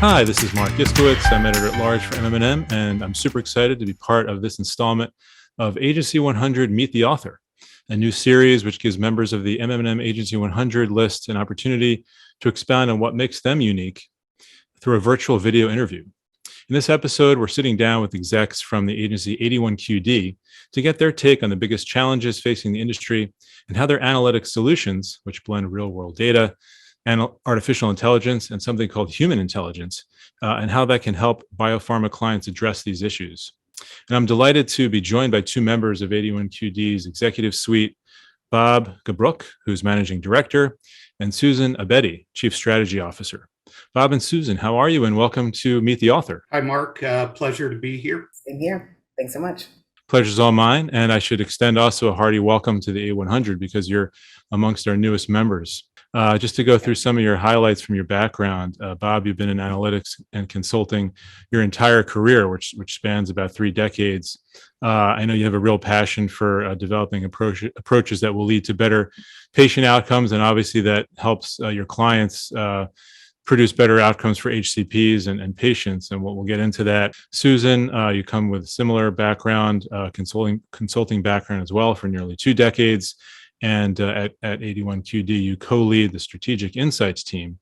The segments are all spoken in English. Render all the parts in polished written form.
Hi, this is Mark Giskowitz. I'm editor-at-large for MM+M, and I'm super excited to be part of this installment of Agency 100 Meet the Author, a new series which gives members of the MM+M Agency 100 list an opportunity to expound on what makes them unique through a virtual video interview. In this episode, we're sitting down with execs from the agency 81QD to get their take on the biggest challenges facing the industry and how their analytic solutions, which blend real-world data and artificial intelligence and something called human intelligence, and how that can help biopharma clients address these issues. And I'm delighted to be joined by two members of 81QD's executive suite, Bob Gabrook, who's managing director, and Susan Abedi, chief strategy officer. Bob and Susan, how are you? And welcome to Meet the Author. Hi, Mark. Pleasure to be here. Same here. Thanks so much. Pleasure's all mine. And I should extend also a hearty welcome to the A100 because you're amongst our newest members. Just to go through some of your highlights from your background, Bob, you've been in analytics and consulting your entire career, which spans about 3 decades. I know you have a real passion for developing approaches that will lead to better patient outcomes, and obviously that helps your clients produce better outcomes for HCPs and patients, and we'll get into that. Susan, you come with a similar background, consulting background as well for nearly 2 decades. And at 81QD, you co-lead the strategic insights team,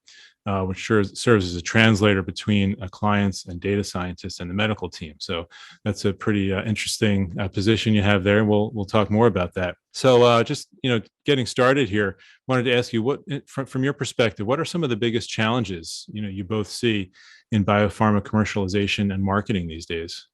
which serves as a translator between clients and data scientists and the medical team. So that's a pretty interesting position you have there. We'll talk more about that. So just getting started here, wanted to ask you what, from your perspective, what are some of the biggest challenges you both see in biopharma commercialization and marketing these days?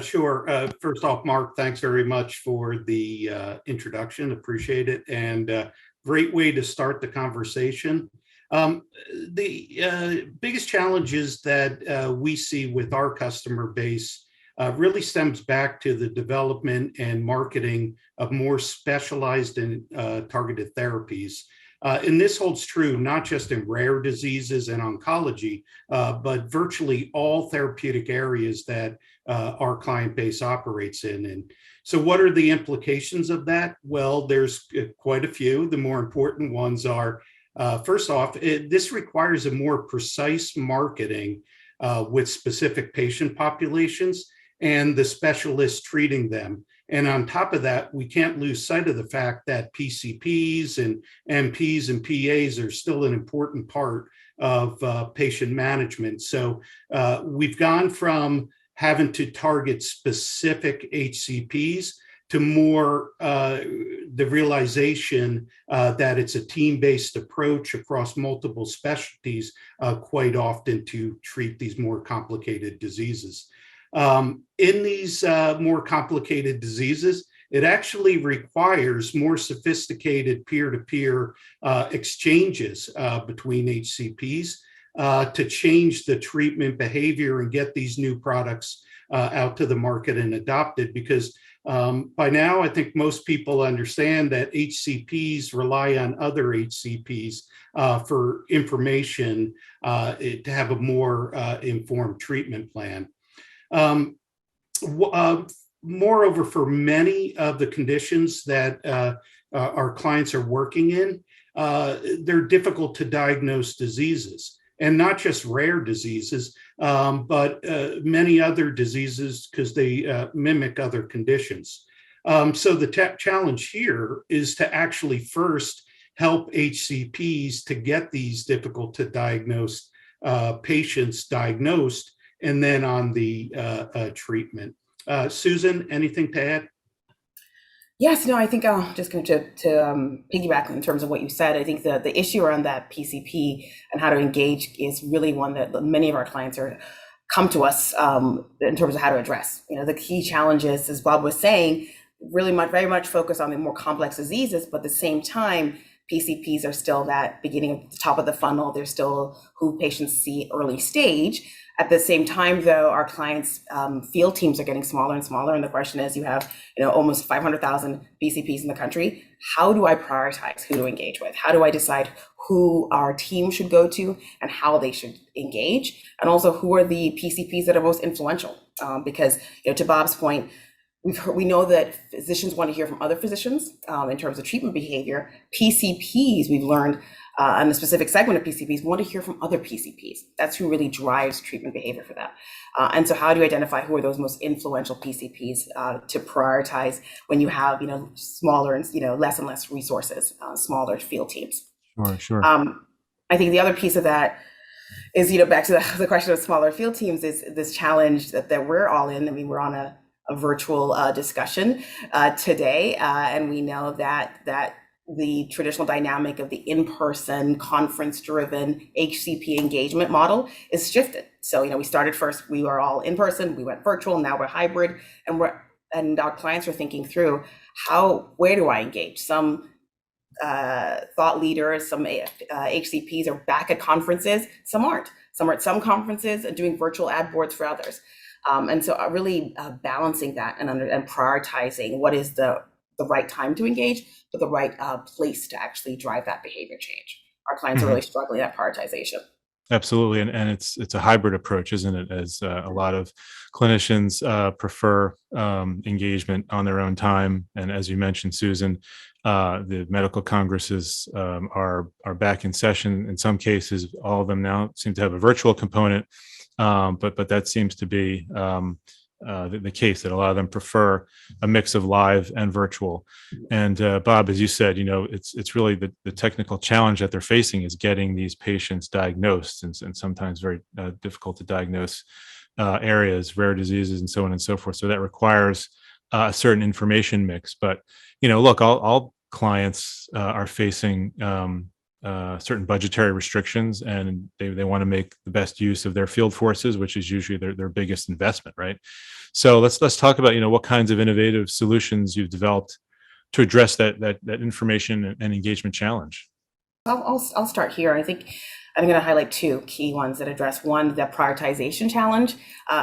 Sure. First off, Mark, thanks very much for the introduction. Appreciate it. And great way to start the conversation. The biggest challenges that we see with our customer base really stems back to the development and marketing of more specialized and targeted therapies. And this holds true not just in rare diseases and oncology, but virtually all therapeutic areas that our client base operates in. And so what are the implications of that? Well, there's quite a few. The more important ones are, first off, this requires a more precise marketing with specific patient populations and the specialists treating them. And on top of that, we can't lose sight of the fact that PCPs and MPs and PAs are still an important part of patient management. So we've gone from having to target specific HCPs to more the realization that it's a team-based approach across multiple specialties quite often to treat these more complicated diseases. In these more complicated diseases, it actually requires more sophisticated peer-to-peer exchanges between HCPs to change the treatment behavior and get these new products out to the market and adopted. Because by now, I think most people understand that HCPs rely on other HCPs for information to have a more informed treatment plan. Moreover, for many of the conditions that our clients are working in, they're difficult to diagnose diseases, and not just rare diseases, but many other diseases because they mimic other conditions. So the challenge here is to actually first help HCPs to get these difficult to diagnose patients diagnosed, and then on the treatment. Susan, anything to add? Yes, no, I think I'm just going to piggyback in terms of what you said. I think the issue around that PCP and how to engage is really one that many of our clients come to us in terms of how to address. The key challenges, as Bob was saying, very much focus on the more complex diseases, but at the same time, PCPs are still that beginning of the top of the funnel. They're still who patients see early stage. At the same time, though, our clients' field teams are getting smaller and smaller. And the question is, you have almost 500,000 PCPs in the country. How do I prioritize who to engage with? How do I decide who our team should go to and how they should engage? And also, who are the PCPs that are most influential? Because to Bob's point, we know that physicians want to hear from other physicians in terms of treatment behavior. PCPs, we've learned on a specific segment of PCPs, want to hear from other PCPs. That's who really drives treatment behavior for them. And so how do you identify who are those most influential PCPs to prioritize when you have, smaller and, less and less resources, smaller field teams? Sure. I think the other piece of that is, back to the question of smaller field teams, is this challenge that we're all in. I mean, we're on a virtual discussion today, and we know that the traditional dynamic of the in-person conference-driven HCP engagement model is shifted. So, we started first, we were all in person, we went virtual, now we're hybrid, and our clients are thinking through where do I engage? Some thought leaders, some HCPs are back at conferences, some aren't. Some are at some conferences and doing virtual ad boards for others. And so really balancing that and prioritizing what is the right time to engage, but the right place to actually drive that behavior change. Our clients are really struggling at prioritization. Absolutely, and it's a hybrid approach, isn't it? As a lot of clinicians prefer engagement on their own time, and as you mentioned, Susan, the medical congresses are back in session. In some cases, all of them now seem to have a virtual component, but that seems to be the case, that a lot of them prefer a mix of live and virtual. And Bob, as you said, it's really the technical challenge that they're facing is getting these patients diagnosed, and sometimes very difficult to diagnose areas, rare diseases, and so on and so forth. So that requires a certain information mix. But look, all clients are facing certain budgetary restrictions, and they want to make the best use of their field forces, which is usually their biggest investment, right? So let's talk about what kinds of innovative solutions you've developed to address that information and engagement challenge. I'll start here. I think I'm going to highlight two key ones that address one, the prioritization challenge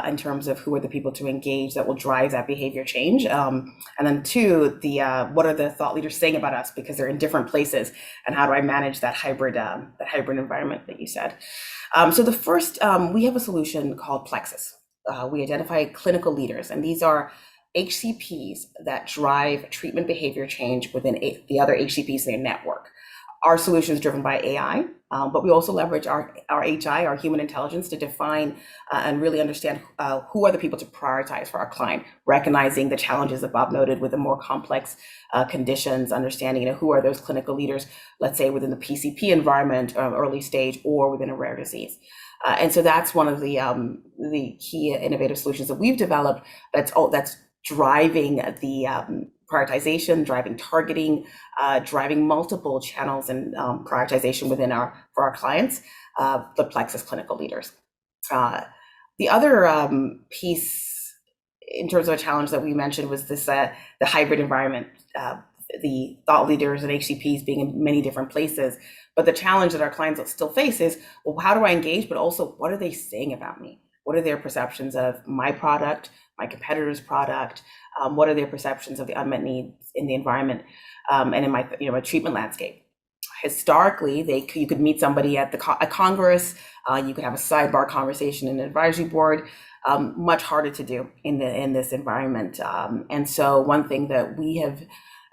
in terms of who are the people to engage that will drive that behavior change. And then two, what are the thought leaders saying about us, because they're in different places, and how do I manage that hybrid environment that you said. So the first, we have a solution called Plexus. We identify clinical leaders, and these are HCPs that drive treatment behavior change within the other HCPs in their network. Our solution is driven by AI, but we also leverage our HI, our human intelligence, to define and really understand who are the people to prioritize for our client, recognizing the challenges that Bob noted with the more complex conditions, understanding who are those clinical leaders, let's say within the PCP environment, early stage, or within a rare disease. And so that's one of the key innovative solutions that we've developed that's driving the prioritization, driving targeting, driving multiple channels and prioritization for our clients, the Plexus clinical leaders. The other piece in terms of a challenge that we mentioned was this the hybrid environment, the thought leaders and HCPs being in many different places. But the challenge that our clients still face is, well, how do I engage? But also, what are they saying about me? What are their perceptions of my product, my competitor's product? What are their perceptions of the unmet needs in the environment and in my my treatment landscape? Historically, you could meet somebody at a Congress, you could have a sidebar conversation in an advisory board. Much harder to do in this environment. And so one thing that we have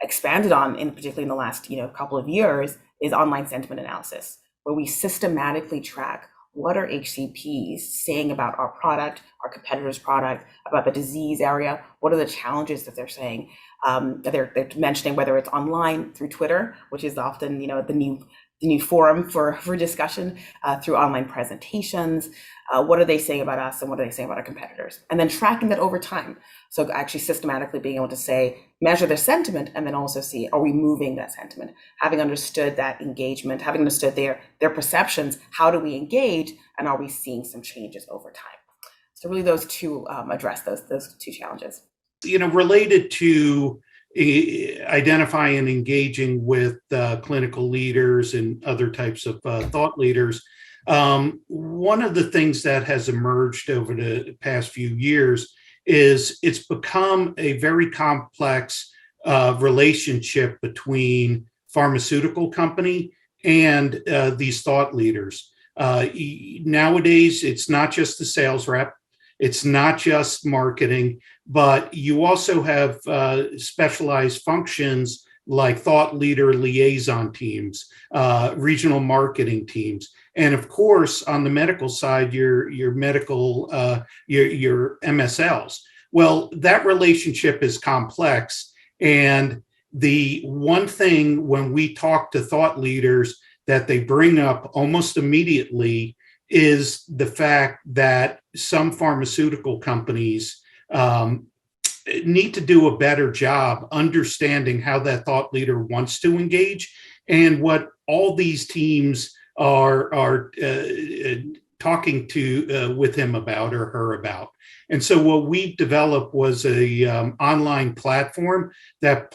expanded on, particularly in the last couple of years, is online sentiment analysis, where we systematically track what are HCPs saying about our product, our competitor's product, about the disease area. What are the challenges that they're saying? They're mentioning, whether it's online through Twitter, which is often the new forum for discussion, through online presentations. What are they saying about us, and what are they saying about our competitors? And then tracking that over time. So actually systematically being able to measure their sentiment, and then also see, are we moving that sentiment? Having understood that engagement, having understood their perceptions, how do we engage, and are we seeing some changes over time? So really those two address those two challenges. Related to identifying and engaging with clinical leaders and other types of thought leaders, one of the things that has emerged over the past few years is it's become a very complex relationship between pharmaceutical company and these thought leaders. Nowadays, it's not just the sales rep. It's not just marketing, but you also have specialized functions like thought leader liaison teams, regional marketing teams, and of course, on the medical side, your medical your MSLs. Well, that relationship is complex, and the one thing when we talk to thought leaders that they bring up almost immediately is the fact that some pharmaceutical companies need to do a better job understanding how that thought leader wants to engage and what all these teams are talking to with him about or her about. And so what we developed was a online platform that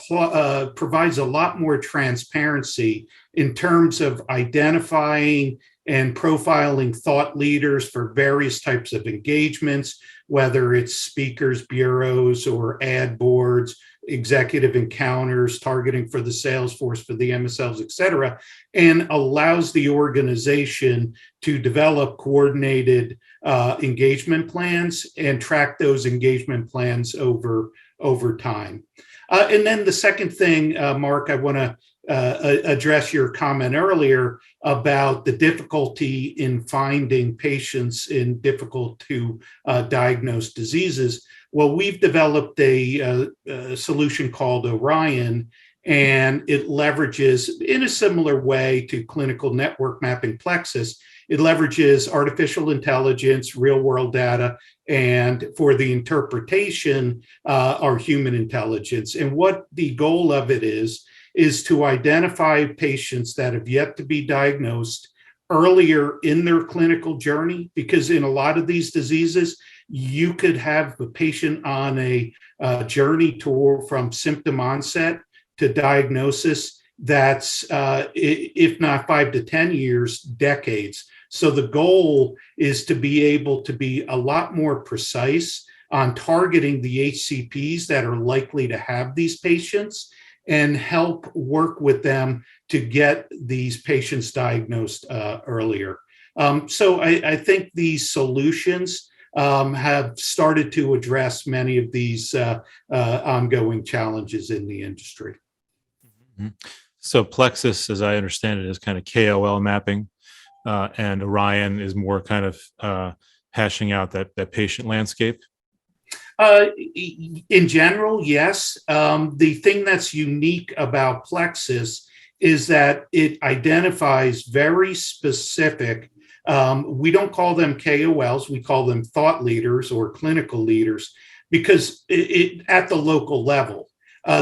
provides a lot more transparency in terms of identifying and profiling thought leaders for various types of engagements, whether it's speakers bureaus or ad boards, executive encounters, targeting for the sales force, for the MSLs, et cetera, and allows the organization to develop coordinated engagement plans and track those engagement plans over time. And then the second thing, Mark, I want to address your comment earlier about the difficulty in finding patients in difficult to diagnose diseases. Well, we've developed a solution called Orion, and it leverages, in a similar way to clinical network mapping Plexus, it leverages artificial intelligence, real world data, and for the interpretation, our human intelligence. And what the goal of it is to identify patients that have yet to be diagnosed earlier in their clinical journey, because in a lot of these diseases, you could have the patient on a journey from symptom onset to diagnosis that's, if not 5 to 10 years, decades. So the goal is to be able to be a lot more precise on targeting the HCPs that are likely to have these patients and help work with them to get these patients diagnosed earlier. So I think these solutions have started to address many of these ongoing challenges in the industry. Mm-hmm. So Plexus, as I understand it, is kind of KOL mapping, and Orion is more kind of hashing out that patient landscape. In general, yes. The thing that's unique about Plexus is that it identifies very specific, we don't call them KOLs, we call them thought leaders or clinical leaders, because at the local level.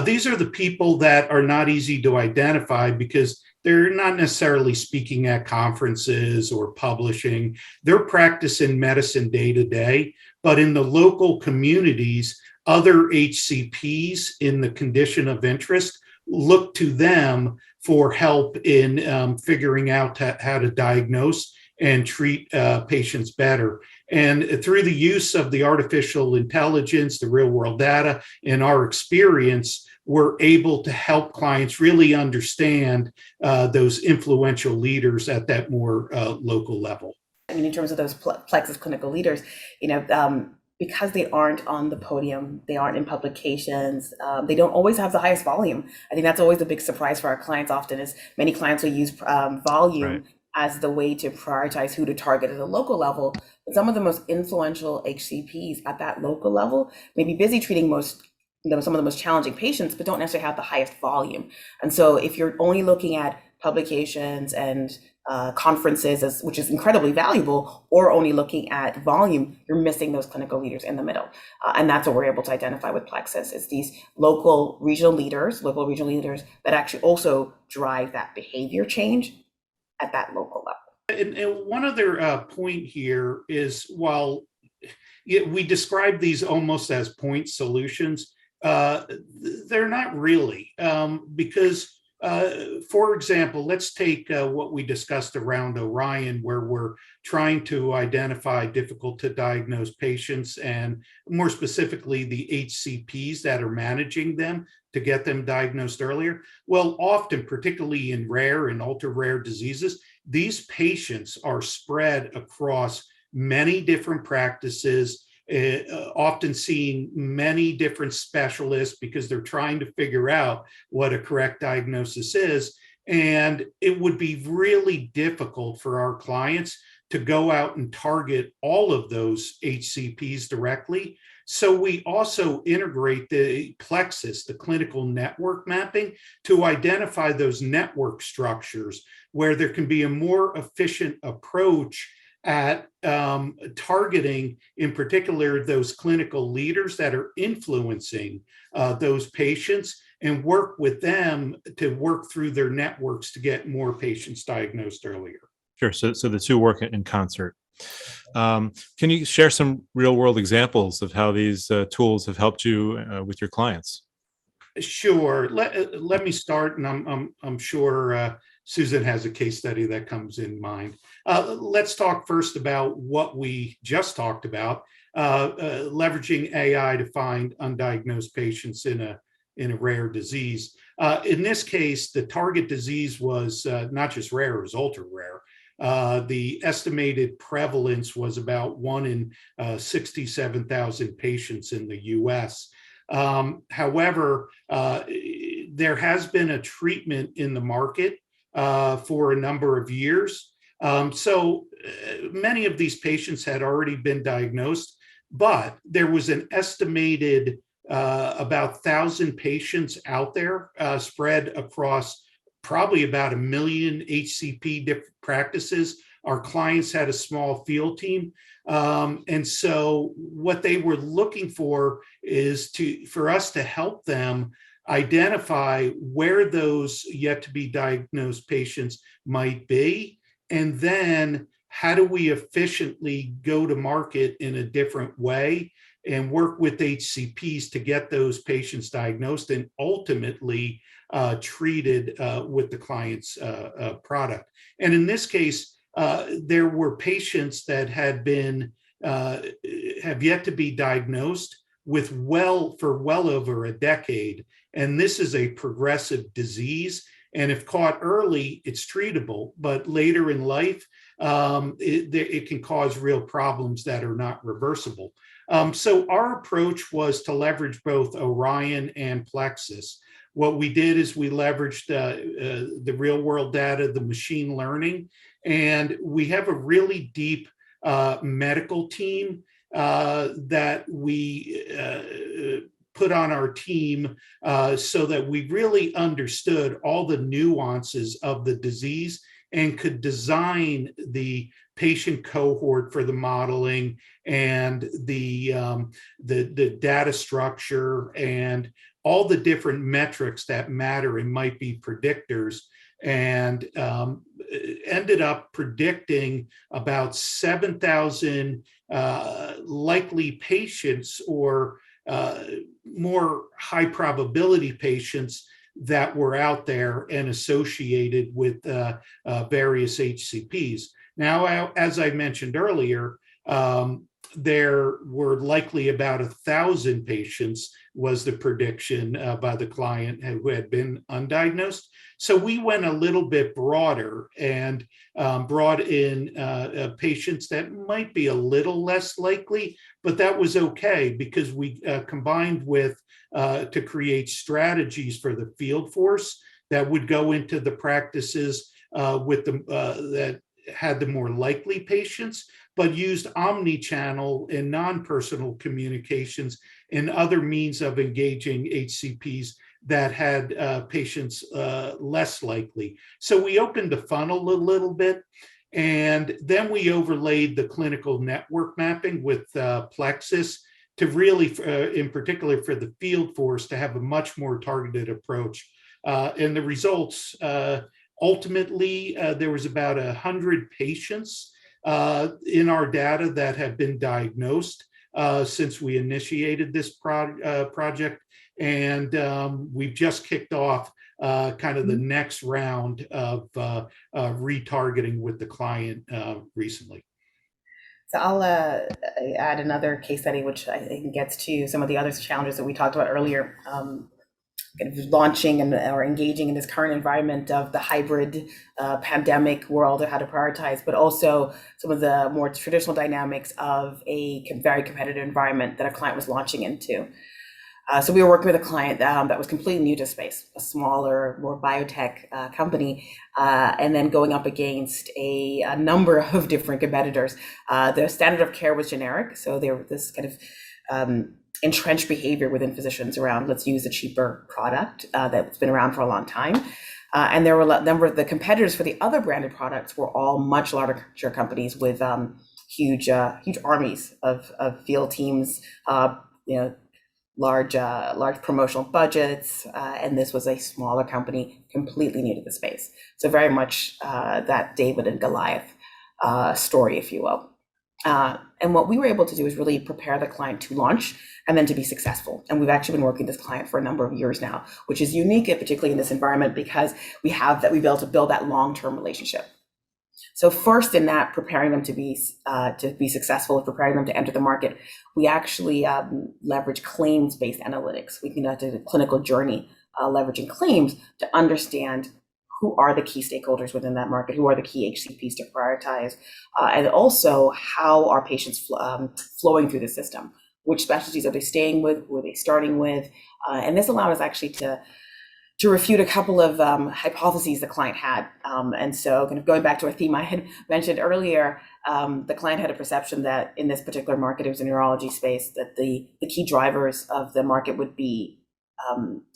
These are the people that are not easy to identify because they're not necessarily speaking at conferences or publishing. They're practicing medicine day to day, but in the local communities, other HCPs in the condition of interest look to them for help in figuring out how to diagnose and treat patients better. And through the use of the artificial intelligence, the real world data, and our experience, we're able to help clients really understand those influential leaders at that more local level. I mean, in terms of those Plexus clinical leaders, because they aren't on the podium, they aren't in publications, they don't always have the highest volume. I think that's always a big surprise for our clients. Often is many clients will use volume right as the way to prioritize who to target at a local level. But some of the most influential HCPs at that local level may be busy treating some of the most challenging patients, but don't necessarily have the highest volume. And so if you're only looking at publications and conferences, which is incredibly valuable, or only looking at volume, you're missing those clinical leaders in the middle. And that's what we're able to identify with Plexus, is these local regional leaders that actually also drive that behavior change at that local level. And one other point here is, while we describe these almost as point solutions, they're not really, because for example, let's take what we discussed around Orion, where we're trying to identify difficult to diagnose patients, and more specifically, the HCPs that are managing them to get them diagnosed earlier. Well, often, particularly in rare and ultra rare diseases, these patients are spread across many different practices often seeing many different specialists because they're trying to figure out what a correct diagnosis is. And it would be really difficult for our clients to go out and target all of those HCPs directly. So we also integrate the Plexus, the clinical network mapping, to identify those network structures where there can be a more efficient approach at targeting, in particular, those clinical leaders that are influencing those patients, and work with them to work through their networks to get more patients diagnosed earlier. Sure. So the two work in concert. Can you share some real world examples of how these tools have helped you with your clients? Sure. Let me start, and I'm sure Susan has a case study that comes in mind. Let's talk first about what we just talked about, leveraging AI to find undiagnosed patients in a rare disease. In this case, the target disease was not just rare; it was ultra rare. The estimated prevalence was about 1 in 67,000 patients in the U.S. However, there has been a treatment in the market for a number of years. So many of these patients had already been diagnosed, but there was an estimated about 1,000 patients out there spread across probably about 1 million HCP different practices. Our clients had a small field team. And so what they were looking for is for us to help them identify where those yet to be diagnosed patients might be. And then how do we efficiently go to market in a different way and work with HCPs to get those patients diagnosed and ultimately treated with the client's product. And in this case, there were patients that had been have yet to be diagnosed for well over a decade. And this is a progressive disease. And if caught early, it's treatable, but later in life, it can cause real problems that are not reversible. So our approach was to leverage both Orion and Plexus. What we did is we leveraged the real world data, the machine learning, and we have a really deep medical team that we put on our team so that we really understood all the nuances of the disease and could design the patient cohort for the modeling and the data structure and all the different metrics that matter and might be predictors, and ended up predicting about 7,000 likely patients or more high probability patients that were out there and associated with various HCPs. Now, as I mentioned earlier, there were likely about 1,000 patients was the prediction by the client who had been undiagnosed. So we went a little bit broader and brought in patients that might be a little less likely, but that was okay because we combined with to create strategies for the field force that would go into the practices with the that had the more likely patients, but used omni-channel and non-personal communications and other means of engaging HCPs that had patients less likely. So we opened the funnel a little bit, and then we overlaid the clinical network mapping with Plexus to really, in particular for the field force, to have a much more targeted approach. And the results, ultimately, there was about 100 patients in our data that have been diagnosed since we initiated this project. And we've just kicked off kind of the next round of retargeting with the client recently. So I'll add another case study, which I think gets to some of the other challenges that we talked about earlier. kind of launching and or engaging in this current environment of the hybrid pandemic world and how to prioritize, but also some of the more traditional dynamics of a very competitive environment that a client was launching into. So we were working with a client that was completely new to space, a smaller, more biotech company, and then going up against a number of different competitors. The standard of care was generic, so there was this kind of entrenched behavior within physicians around let's use a cheaper product that's been around for a long time. And there were a number of the competitors for the other branded products were all much larger companies with huge armies of field teams, large promotional budgets, and this was a smaller company completely new to the space. So very much that David and Goliath story, if you will. And what we were able to do is really prepare the client to launch and then to be successful. And we've actually been working with this client for a number of years now, which is unique, particularly in this environment, because we've been able to build that long-term relationship. So first in that, preparing them to be successful, preparing them to enter the market, we actually leverage claims-based analytics. We conducted a clinical journey leveraging claims to understand who are the key stakeholders within that market, who are the key HCPs to prioritize, and also how are patients flowing through the system, which specialties are they staying with, who are they starting with, and this allowed us actually to refute a couple of hypotheses the client had. And so kind of going back to a theme I had mentioned earlier, the client had a perception that in this particular market, it was a neurology space, that the key drivers of the market would be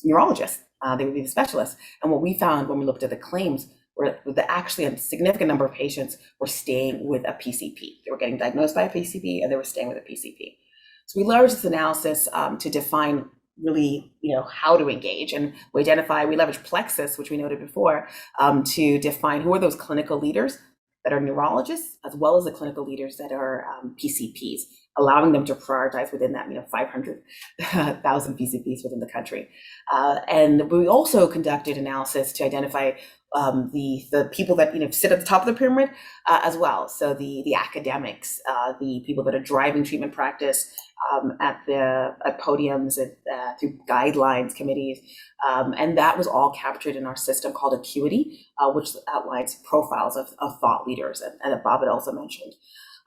neurologists. They would be the specialists. And what we found when we looked at the claims were that actually a significant number of patients were staying with a PCP. They were getting diagnosed by a PCP and they were staying with a PCP. So we leveraged this analysis to define really, how to engage, and we leverage Plexus, which we noted before, to define who are those clinical leaders that are neurologists, as well as the clinical leaders that are PCPs, allowing them to prioritize within that, 500,000 PCPs within the country. And we also conducted analysis to identify the people that sit at the top of the pyramid as well. So the academics, the people that are driving treatment practice at podiums, through guidelines committees, and that was all captured in our system called Acuity, which outlines profiles of thought leaders, and that Bob had also mentioned.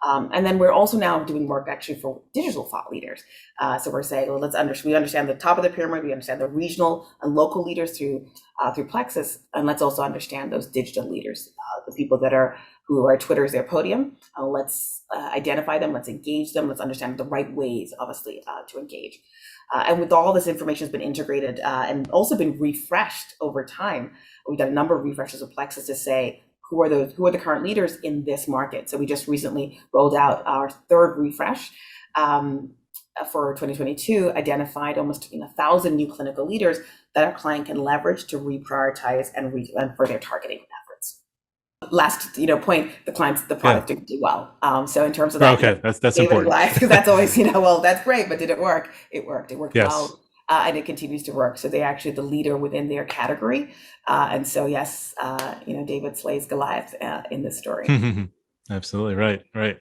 And then we're also now doing work actually for digital thought leaders. So we're saying, well, we understand the top of the pyramid, we understand the regional and local leaders through Plexus, and let's also understand those digital leaders, the people who are Twitter is their podium. Let's identify them, let's engage them, let's understand the right ways, obviously, to engage. And with all this information has been integrated and also been refreshed over time. We've done a number of refreshes of Plexus to say, who are the current leaders in this market? So we just recently rolled out our third refresh for 2022, identified almost 1,000 new clinical leaders that our client can leverage to reprioritize and for their targeting efforts. Last point, the product didn't do well. So in terms of that, okay, that's important. Because that's always well, that's great, but did it work? It worked. It worked yes. well. And it continues to work. So they're actually the leader within their category. And so, yes, David slays Goliath in this story. Absolutely. Right.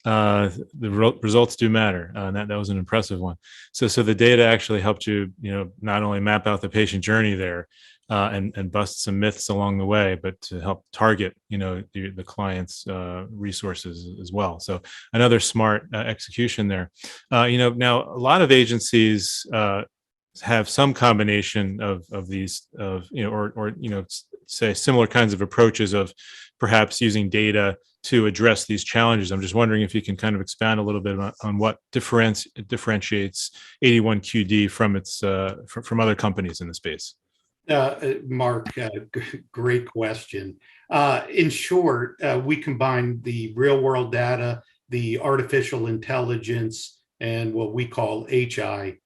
The results do matter. And that was an impressive one. So the data actually helped you, not only map out the patient journey there and bust some myths along the way, but to help target, the client's resources as well. So another smart execution there. Now a lot of agencies have some combination of these, say similar kinds of approaches of perhaps using data to address these challenges. I'm just wondering if you can kind of expand a little bit on what differentiates 81QD from other companies in the space. Mark, great question. In short, we combine the real world data, the artificial intelligence, and what we call HI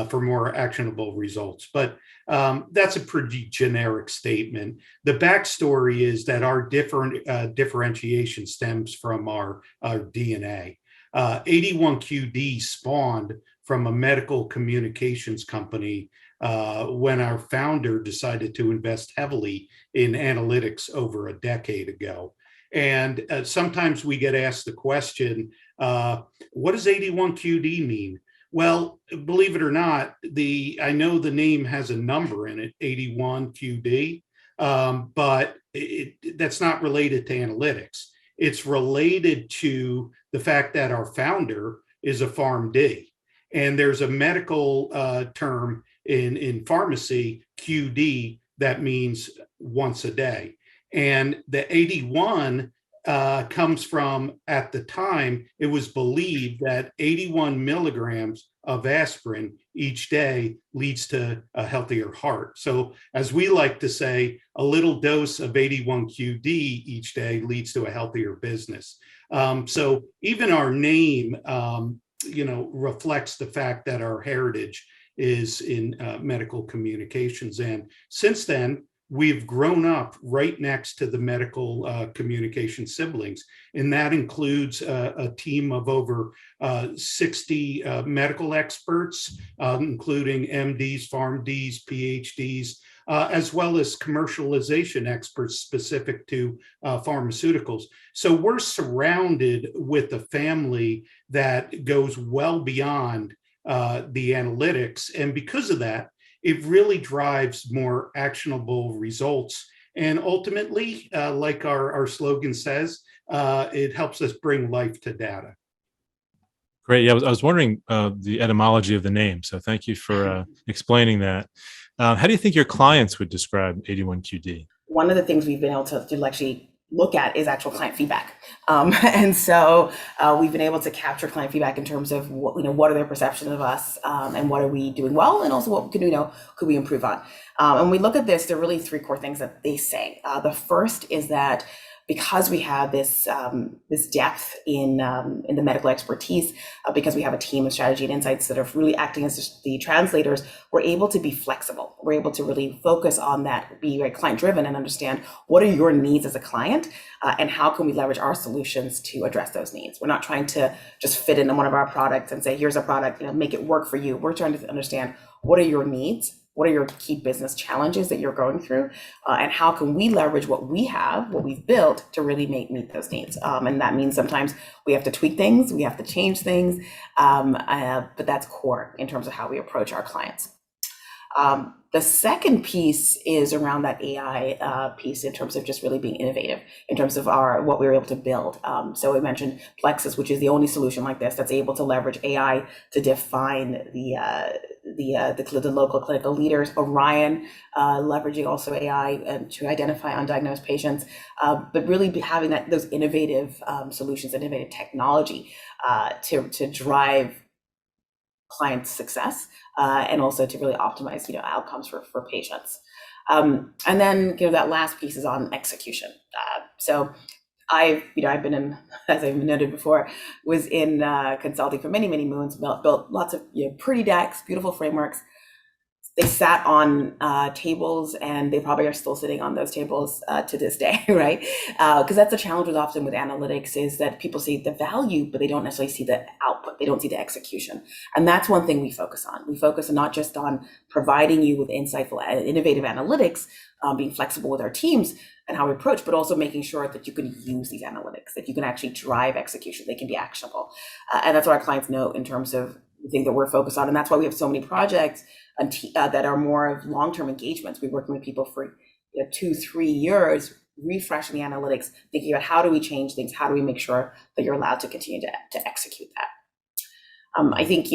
for more actionable results. But that's a pretty generic statement. The backstory is that our differentiation stems from our DNA. 81QD spawned from a medical communications company when our founder decided to invest heavily in analytics over a decade ago. And sometimes we get asked the question, what does 81QD mean? Well, believe it or not, I know the name has a number in it, 81 QD, but that's not related to analytics. It's related to the fact that our founder is a PharmD, and there's a medical term in pharmacy, QD, that means once a day. And the 81 comes from, at the time, it was believed that 81 milligrams of aspirin each day leads to a healthier heart. So, as we like to say, a little dose of 81 QD each day leads to a healthier business. So, even our name, reflects the fact that our heritage is in medical communications. And since then, we've grown up right next to the medical communication siblings. And that includes a team of over 60 medical experts, including MDs, PharmDs, PhDs, as well as commercialization experts specific to pharmaceuticals. So we're surrounded with a family that goes well beyond the analytics. And because of that, it really drives more actionable results. And ultimately, like our slogan says, it helps us bring life to data. Great. Yeah, I was wondering the etymology of the name. So thank you for explaining that. How do you think your clients would describe 81QD? One of the things we've been able to actually look at is actual client feedback. And so we've been able to capture client feedback in terms of what are their perceptions of us, and what are we doing well, and also what could we improve on. And when we look at this, there are really three core things that they say. The first is that because we have this depth in the medical expertise, because we have a team of strategy and insights that are really acting as the translators, we're able to be flexible. We're able to really focus on that, be very client driven, and understand what are your needs as a client, and how can we leverage our solutions to address those needs. We're not trying to just fit in one of our products and say, here's a product, make it work for you. We're trying to understand what are your needs. What are your key business challenges that you're going through? And how can we leverage what we have, what we've built, to really meet those needs? And that means sometimes we have to tweak things, we have to change things, but that's core in terms of how we approach our clients. The second piece is around that AI piece in terms of just really being innovative in terms of what we were able to build. So we mentioned Plexus, which is the only solution like this that's able to leverage AI to define the local clinical leaders. Orion, leveraging also AI to identify undiagnosed patients, but really having those innovative solutions, innovative technology to drive client success, and also to really optimize outcomes for patients. And then that last piece is on execution. So I've been in, as I've noted before, was in consulting for many moons, built lots of pretty decks, beautiful frameworks. They sat on tables, and they probably are still sitting on those tables to this day, right? Because that's the challenge often with analytics, is that people see the value, but they don't necessarily see the output. They don't see the execution. And that's one thing we focus on. We focus not just on providing you with insightful and innovative analytics, being flexible with our teams and how we approach, but also making sure that you can use these analytics, that you can actually drive execution, they can be actionable. And that's what our clients know in terms of the thing that we're focused on. And that's why we have so many projects that are more of long-term engagements. We're working with people for 2-3 years, refreshing the analytics, thinking about how do we change things, how do we make sure that you're allowed to continue to execute that. I think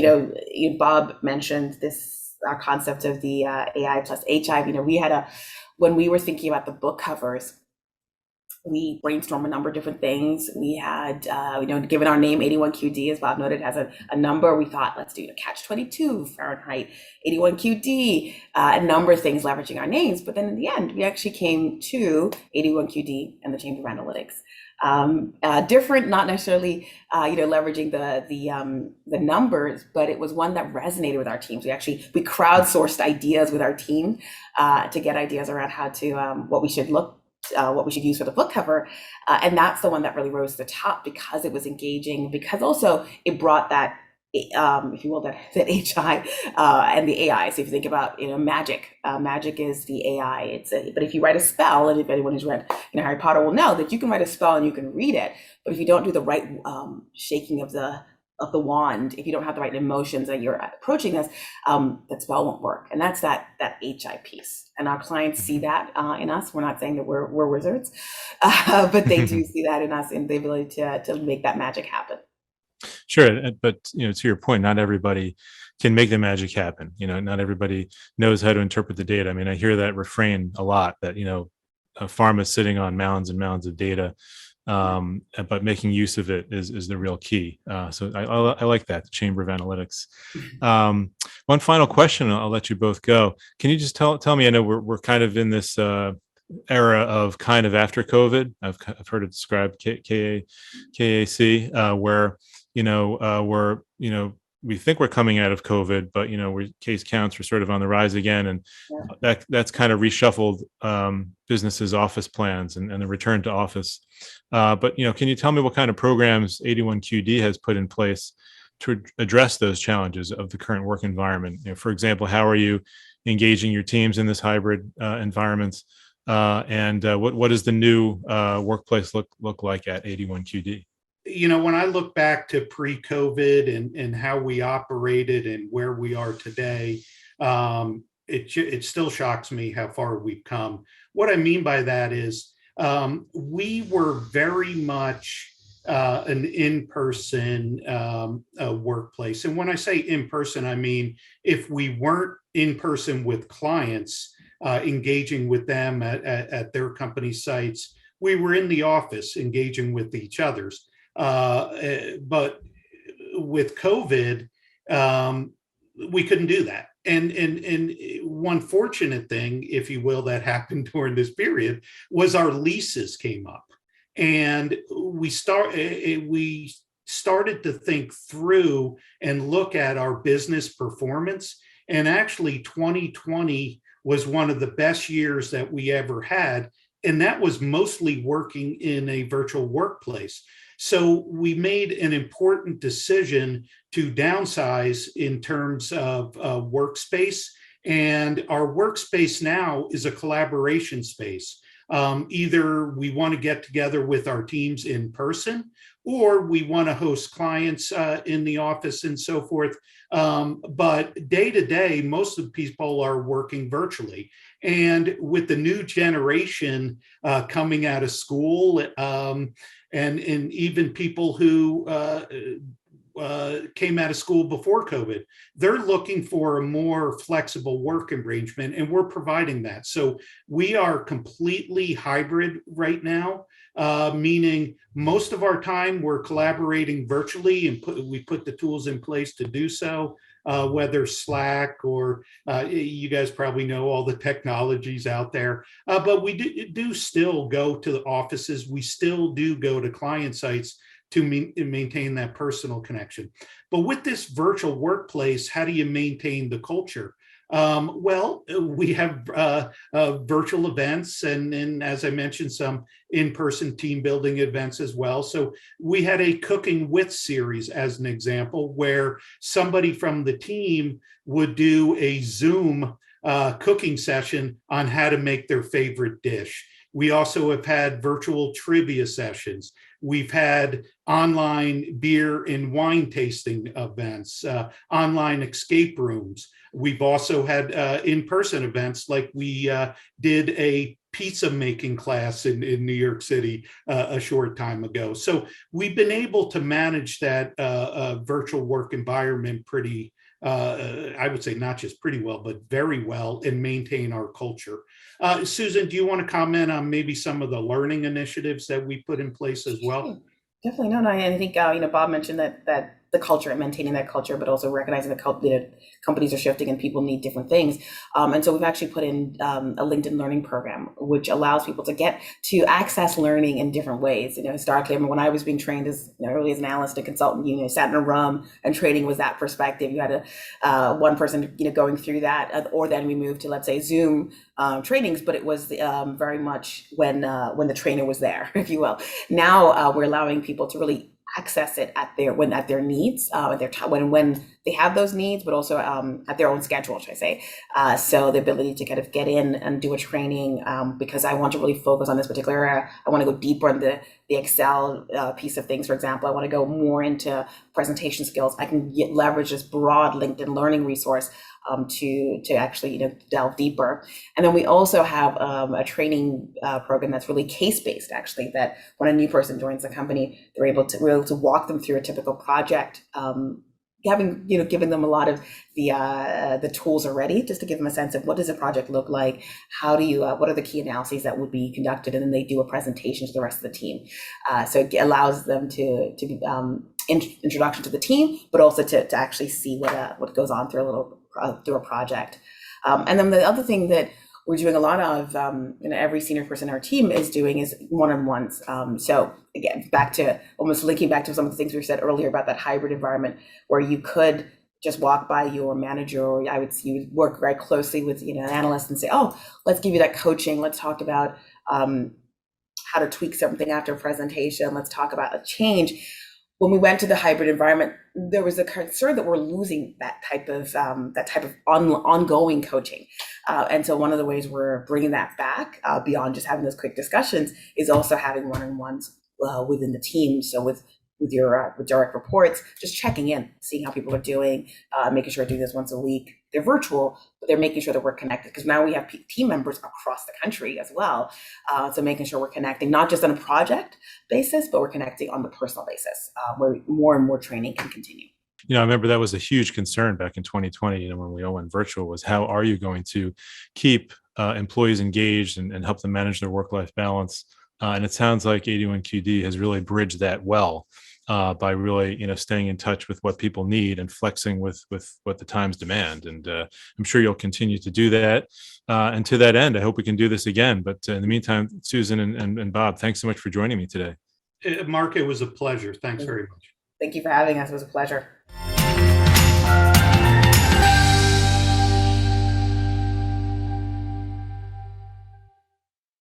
Bob mentioned this concept of the AI plus HI. We had when we were thinking about the book covers, we brainstormed a number of different things. We had, given our name 81QD, as Bob noted, has a number. We thought, let's do Catch 22, Fahrenheit, 81QD, a number of things leveraging our names. But then in the end, we actually came to 81QD and the Chamber of Analytics. Different, not necessarily, leveraging the numbers, but it was one that resonated with our teams. We crowdsourced ideas with our team to get ideas around how to what we should use for the book cover, and that's the one that really rose to the top because it was engaging, because also it brought that, if you will, that HI and the AI. So if you think about magic, magic is the AI. But if you write a spell, and if anyone who's read Harry Potter will know that you can write a spell and you can read it, but if you don't do the right shaking of the the wand, if you don't have the right emotions that you're approaching this, that spell won't work. And that's that HI piece. And our clients see that in us. We're not saying that we're wizards, but they do see that in us and the ability to make that magic happen. Sure, but to your point, not everybody can make the magic happen. Not everybody knows how to interpret the data. I mean, I hear that refrain a lot, that a farm is sitting on mounds and mounds of data, but making use of it is the real key. So I like that, the Chamber of Analytics. One final question, I'll let you both go. Can you just tell me? I know we're kind of in this era of kind of after COVID. I've heard it described KAC, where we're we think we're coming out of COVID, but case counts are sort of on the rise again, and that's kind of reshuffled businesses' office plans and the return to office. But can you tell me what kind of programs 81QD has put in place to address those challenges of the current work environment? For example, how are you engaging your teams in this hybrid environments? And what does the new workplace look like at 81QD? When I look back to pre-COVID and how we operated and where we are today, it still shocks me how far we've come. What I mean by that is we were very much an in-person workplace. And when I say in-person, I mean, if we weren't in person with clients, engaging with them at their company sites, we were in the office engaging with each other's. But with COVID, we couldn't do that. And one fortunate thing, if you will, that happened during this period was our leases came up, and we started to think through and look at our business performance. And actually, 2020 was one of the best years that we ever had, and that was mostly working in a virtual workplace. So we made an important decision to downsize in terms of workspace, and our workspace now is a collaboration space. Either we want to get together with our teams in person, or we want to host clients in the office and so forth. But day to day, most of the people are working virtually. And with the new generation coming out of school, and even people who came out of school before COVID, they're looking for a more flexible work arrangement, and we're providing that. So we are completely hybrid right now, meaning most of our time we're collaborating virtually, and we put the tools in place to do so, whether Slack or you guys probably know all the technologies out there. But we do still go to the offices. We still do go to client sites to maintain that personal connection. But with this virtual workplace, how do you maintain the culture? Well, we have virtual events and as I mentioned, some in-person team building events as well. So we had a cooking with series as an example, where somebody from the team would do a Zoom cooking session on how to make their favorite dish. We also have had virtual trivia sessions. We've had online beer and wine tasting events, online escape rooms. We've also had in-person events, like we did a pizza making class in New York City a short time ago. So we've been able to manage that virtual work environment pretty, I would say not just pretty well, but very well, and maintain our culture. Susan, do you want to comment on maybe some of the learning initiatives that we put in place as well? Definitely. No, I think, Bob mentioned that the culture and maintaining that culture, but also recognizing that companies are shifting and people need different things. And so we've actually put in a LinkedIn learning program, which allows people to get to access learning in different ways. Historically, I mean, when I was being trained as early as an analyst and consultant, sat in a room and training was that perspective. You had one person, going through that, or then we moved to, let's say, Zoom trainings, but it was very much when the trainer was there, if you will. Now we're allowing people to really access it at their needs, when they have those needs, but also at their own schedule, should I say. So the ability to kind of get in and do a training, because I want to really focus on this particular area. I want to go deeper in the the Excel piece of things, for example, I want to go more into presentation skills, I can leverage this broad LinkedIn learning resource to actually delve deeper. And then we also have a training program that's really case-based, actually, that when a new person joins the company, we're able to walk them through a typical project, giving them a lot of the tools already, just to give them a sense of what does a project look like, how do you what are the key analyses that would be conducted, and then they do a presentation to the rest of the team. So it allows them to introduction to the team, but also to actually see what goes on through a project. And then the other thing that we're doing a lot of, every senior person in our team is doing is one-on-ones. So again, almost linking back to some of the things we said earlier about that hybrid environment, where you could just walk by your manager, or you would work very closely with an analyst and say, oh, let's give you that coaching. Let's talk about how to tweak something after a presentation. Let's talk about a change. When we went to the hybrid environment, there was a concern that we're losing that type of ongoing coaching. And so one of the ways we're bringing that back beyond just having those quick discussions is also having one-on-ones within the team. So with your direct reports, just checking in, seeing how people are doing, making sure I do this once a week. They're virtual, but they're making sure that we're connected, because now we have team members across the country as well. So making sure we're connecting, not just on a project basis, but we're connecting on the personal basis, where more and more training can continue. I remember that was a huge concern back in 2020, when we all went virtual, was how are you going to keep employees engaged and help them manage their work-life balance? And it sounds like 81QD has really bridged that well by really, staying in touch with what people need and flexing with what the times demand. And I'm sure you'll continue to do that. And to that end, I hope we can do this again. But in the meantime, Susan and Bob, thanks so much for joining me today. Mark, it was a pleasure. Thanks very much. Thank you for having us. It was a pleasure.